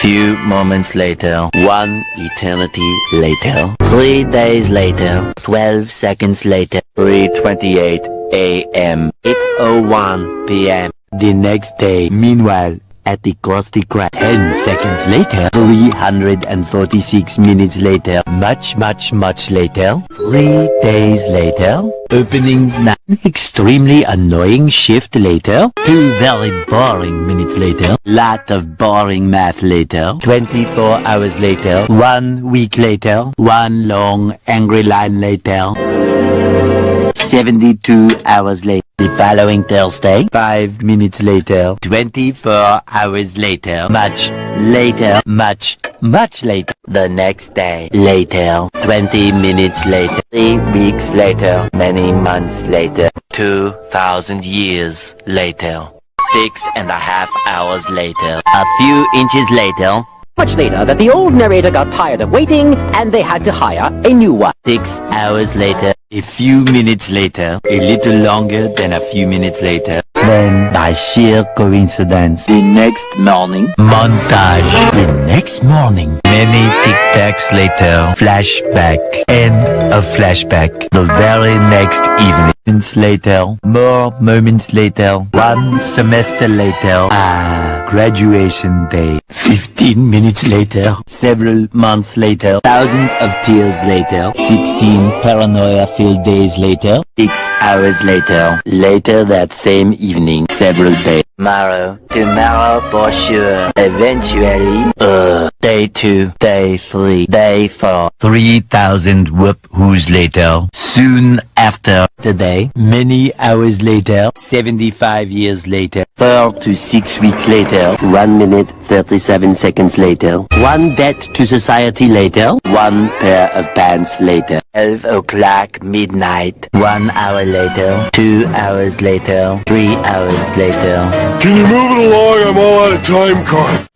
Few moments later, 1 eternity later, 3 days later, 12 seconds later, 3:28 a.m., 8:01 p.m. The next day, meanwhile, at the Krusty Krab, 10 seconds later, 346 minutes later, much later, 3 days later, opening night, extremely annoying shift later, 2 very boring minutes later, lot of boring math later, 24 hours later, 1 week later, 1 long angry line later, 72 hours later. The following Thursday, 5 minutes later, 24 hours later, much later. The next day, later, 20 minutes later, 3 weeks later, many months later, 2,000 years later, 6.5 hours later, a few inches later, Much later that the old narrator got tired of waiting and they had to hire a new one. 6 hours later, a few minutes later, a little longer than a few minutes later. Then, by sheer coincidence, the next morning, montage. The next morning, many tic-tacs later, flashback, and a flashback. The very next evening, moments later, more moments later, 1 semester later, graduation day. 15 minutes later, several months later, thousands of tears later, 16 paranoia-filled days later, 6 hours later, later that same evening, several days. Tomorrow for sure, eventually, day 2, day 3, day 4, 3,000 whoop-whoos later, soon after today, many hours later, 75 years later, 4 to 6 weeks later, 1 minute 37 seconds later, 1 debt to society later, 1 pair of pants later, 12 o'clock midnight, 1 hour later, 2 hours later, 3 hours later. Can you move it along? I'm all out of time card.